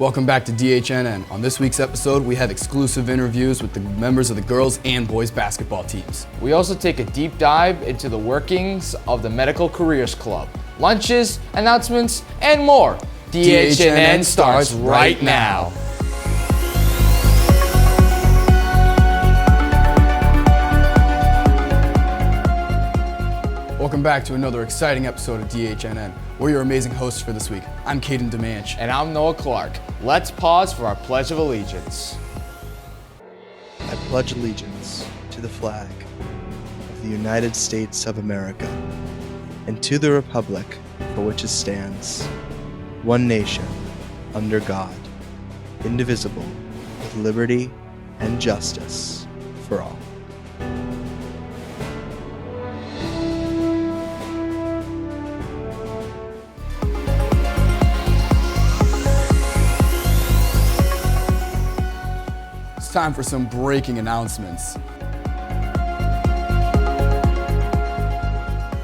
Welcome back to DHNN. On this week's episode, we have exclusive interviews with the members of the girls and boys basketball teams. We also take a deep dive into the workings of the Medical Careers Club, lunches, announcements, and more. DHNN starts right now. Welcome back to another exciting episode of DHNN. We're your amazing hosts for this week. I'm Caden DeManch. And I'm Noah Clark. Let's pause for our Pledge of Allegiance. I pledge allegiance to the flag of the United States of America and to the republic for which it stands, one nation, under God, indivisible, with liberty and justice for all. Time for some breaking announcements.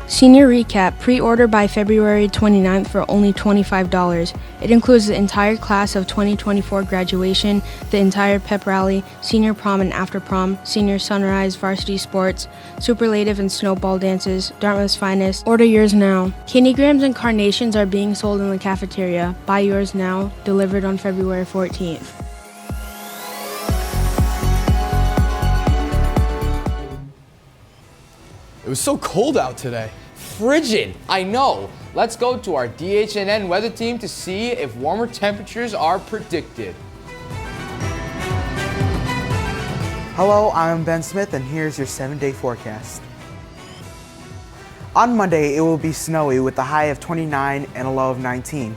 Senior Recap, pre-order by February 29th for only $25. It includes the entire class of 2024 graduation, the entire pep rally, senior prom and after prom, senior sunrise, varsity sports, superlative and snowball dances, Dartmouth's finest. Order yours now. Candygrams and carnations are being sold in the cafeteria. Buy yours now, delivered on February 14th. It was so cold out today. Frigid, I know. Let's go to our DHNN weather team to see if warmer temperatures are predicted. Hello, I'm Ben Smith, and here's your 7-day forecast. On Monday, it will be snowy with a high of 29 and a low of 19.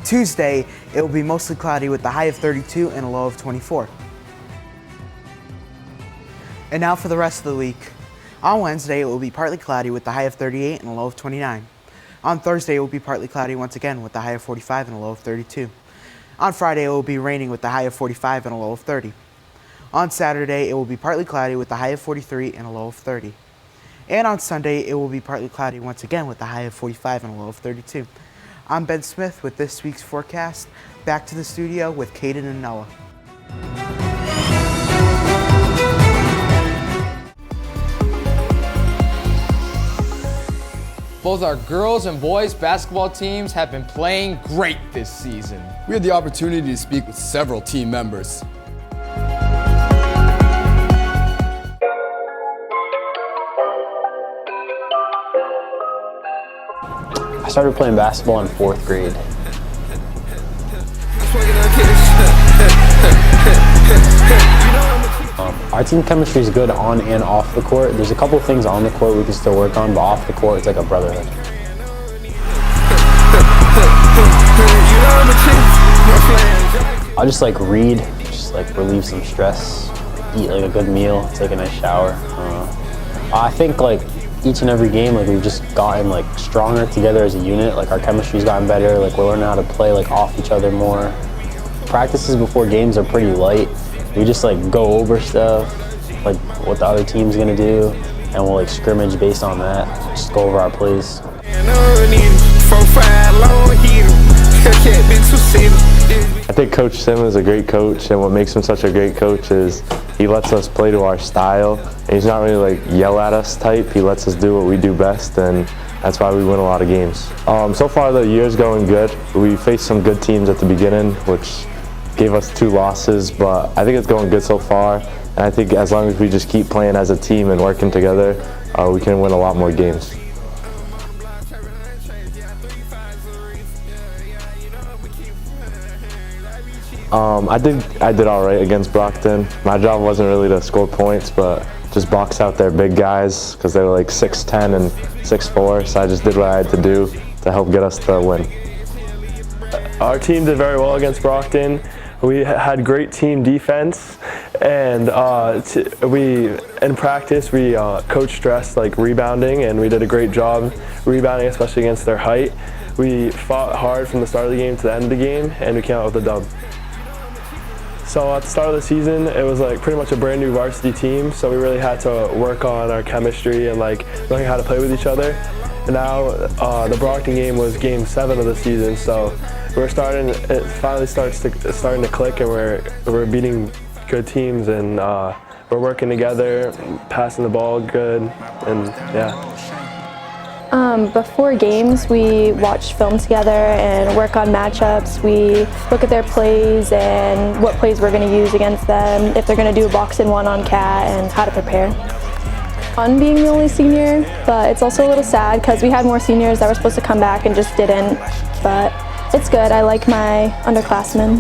Tuesday, it will be mostly cloudy with a high of 32 and a low of 24. And now for the rest of the week. On Wednesday, it will be partly cloudy with a high of 38 and a low of 29. On Thursday, it will be partly cloudy once again with a high of 45 and a low of 32. On Friday, it will be raining with a high of 45 and a low of 30. On Saturday, it will be partly cloudy with a high of 43 and a low of 30. And on Sunday, it will be partly cloudy once again with a high of 45 and a low of 32. I'm Ben Smith with this week's forecast. Back to the studio with Caden and Noah. Both our girls and boys basketball teams have been playing great this season. We had the opportunity to speak with several team members. I started playing basketball in 4th grade. Our team chemistry is good on and off the court. There's a couple things on the court we can still work on, but off the court it's like a brotherhood. I'll just read, just relieve some stress, eat a good meal, take a nice shower. I think each and every game we've just gotten stronger together as a unit. Our chemistry's gotten better. We're learning how to play off each other more. Practices before games are pretty light. We just go over stuff, what the other team's gonna do, and we'll scrimmage based on that. Just go over our plays. I think Coach Sim is a great coach, and what makes him such a great coach is he lets us play to our style, and he's not really yell at us type. He lets us do what we do best, and that's why we win a lot of games. So far the year's going good. We faced some good teams at the beginning, which gave us 2 losses, but I think it's going good so far, and I think as long as we just keep playing as a team and working together, we can win a lot more games. I did all right against Brockton. My job wasn't really to score points, but just box out their big guys because they were 6'10" and 6'4", so I just did what I had to do to help get us the win. Our team did very well against Brockton. We had great team defense, and in practice we coach stressed rebounding, and we did a great job rebounding, especially against their height. We fought hard from the start of the game to the end of the game, and we came out with a dub. So at the start of the season, it was pretty much a brand new varsity team, so we really had to work on our chemistry and learning how to play with each other. And now the Brockton game was game 7 of the season, so it finally starting to click, and we're beating good teams, and we're working together, passing the ball good, and yeah. Before games, we watch film together and work on matchups. We look at their plays and what plays we're going to use against them, if they're going to do a box-in-one on cat, and how to prepare. Fun being the only senior, but it's also a little sad because we had more seniors that were supposed to come back and just didn't, but it's good. I like my underclassmen.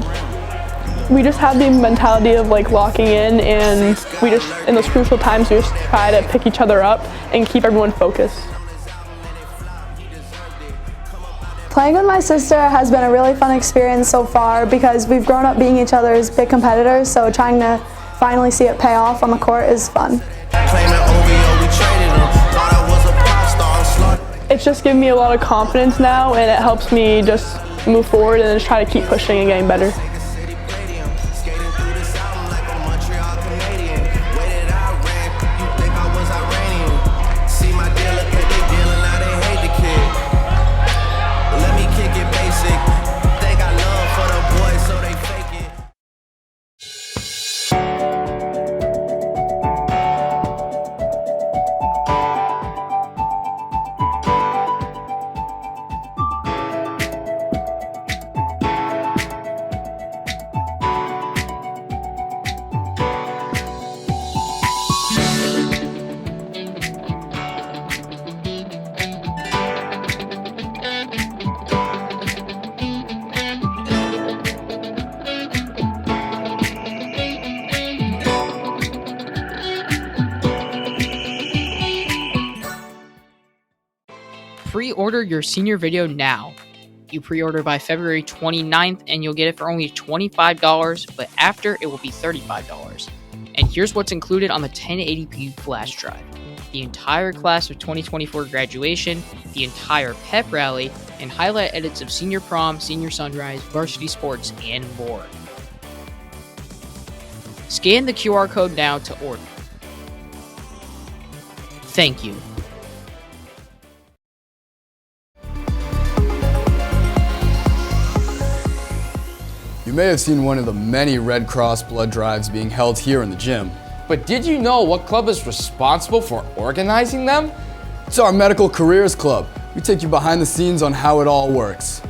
We just have the mentality of like locking in, and we just, in those crucial times, we just try to pick each other up and keep everyone focused. Playing with my sister has been a really fun experience so far because we've grown up being each other's big competitors, so trying to finally see it pay off on the court is fun. It's just given me a lot of confidence now, and it helps me just move forward and just try to keep pushing and getting better. Pre-order your senior video now. You pre-order by February 29th and you'll get it for only $25, but after it will be $35. And here's what's included on the 1080p flash drive: the entire class of 2024 graduation, the entire pep rally, and highlight edits of senior prom, senior sunrise, varsity sports, and more. Scan the QR code now to order. Thank you. You may have seen one of the many Red Cross blood drives being held here in the gym. But did you know what club is responsible for organizing them? It's our Medical Careers Club. We take you behind the scenes on how it all works.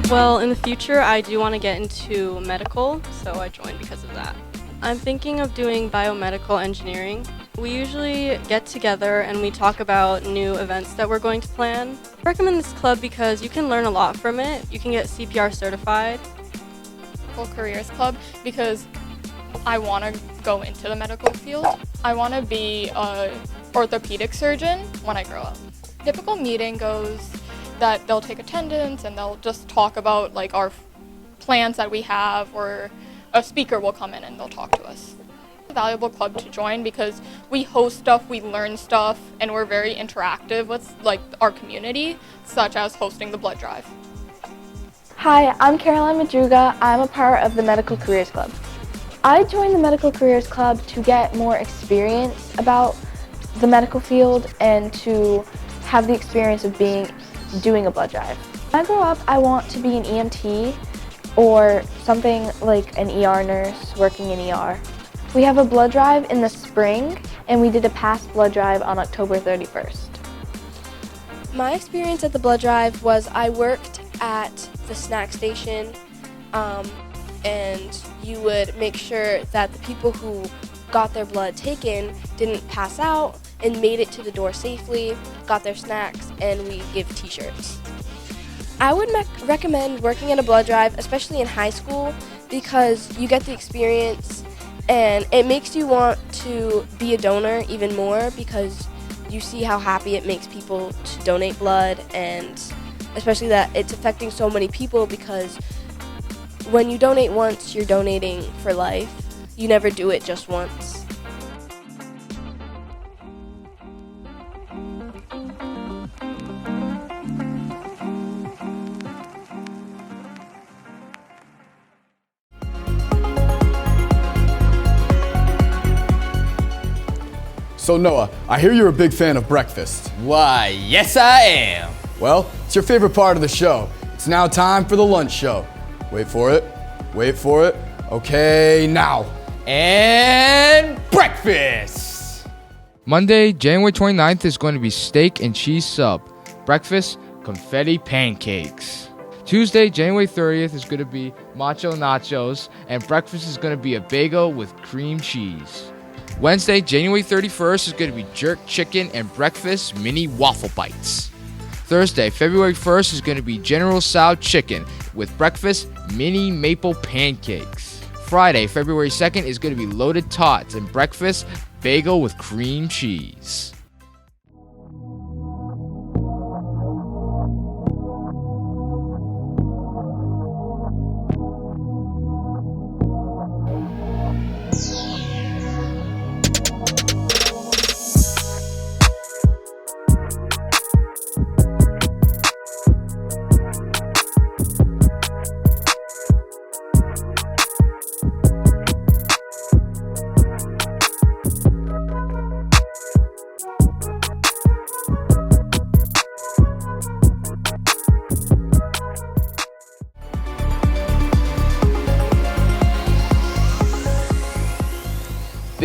Well, in the future, I do want to get into medical, so I joined because of that. I'm thinking of doing biomedical engineering. We usually get together and we talk about new events that we're going to plan. I recommend this club because you can learn a lot from it. You can get CPR certified. Medical Careers Club because I want to go into the medical field. I want to be an orthopedic surgeon when I grow up. Typical meeting goes that they'll take attendance and they'll just talk about like our plans that we have, or a speaker will come in and they'll talk to us. It's a valuable club to join because we host stuff, we learn stuff, and we're very interactive with like our community, such as hosting the blood drive. Hi, I'm Caroline Madruga. I'm a part of the Medical Careers Club. I joined the Medical Careers Club to get more experience about the medical field and to have the experience of doing a blood drive. When I grow up, I want to be an EMT or something like an ER nurse working in ER. We have a blood drive in the spring, and we did a past blood drive on October 31st. My experience at the blood drive was I worked at the snack station, and you would make sure that the people who got their blood taken didn't pass out and made it to the door safely, got their snacks, and we give t-shirts. I would recommend working at a blood drive, especially in high school, because you get the experience and it makes you want to be a donor even more because you see how happy it makes people to donate blood, and especially that it's affecting so many people, because when you donate once, you're donating for life. You never do it just once. So Noah, I hear you're a big fan of breakfast. Why, yes I am. Well, it's your favorite part of the show. It's now time for the lunch show. Wait for it. Wait for it. Okay, now. And breakfast. Monday, January 29th is going to be steak and cheese sub. Breakfast, confetti pancakes. Tuesday, January 30th is going to be macho nachos, and breakfast is going to be a bagel with cream cheese. Wednesday, January 31st is going to be jerk chicken and breakfast mini waffle bites. Thursday, February 1st is going to be General Tso chicken with breakfast mini maple pancakes. Friday, February 2nd is going to be loaded tots and breakfast bagel with cream cheese.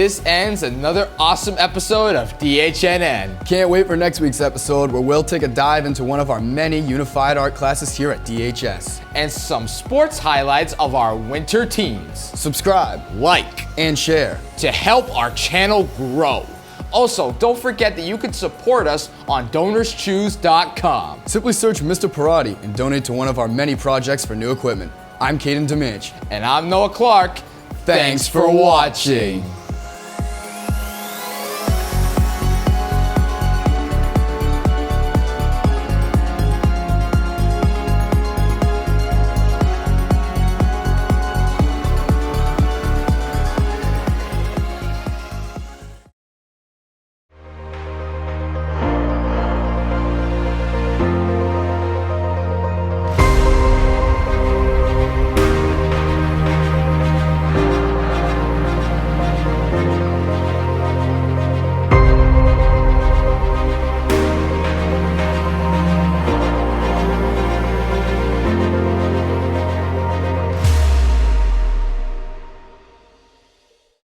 This ends another awesome episode of DHNN. Can't wait for next week's episode where we'll take a dive into one of our many unified art classes here at DHS. And some sports highlights of our winter teams. Subscribe, like, and share to help our channel grow. Also, don't forget that you can support us on DonorsChoose.com. Simply search Mr. Parati and donate to one of our many projects for new equipment. I'm Caden Demanch. And I'm Noah Clark. Thanks for watching.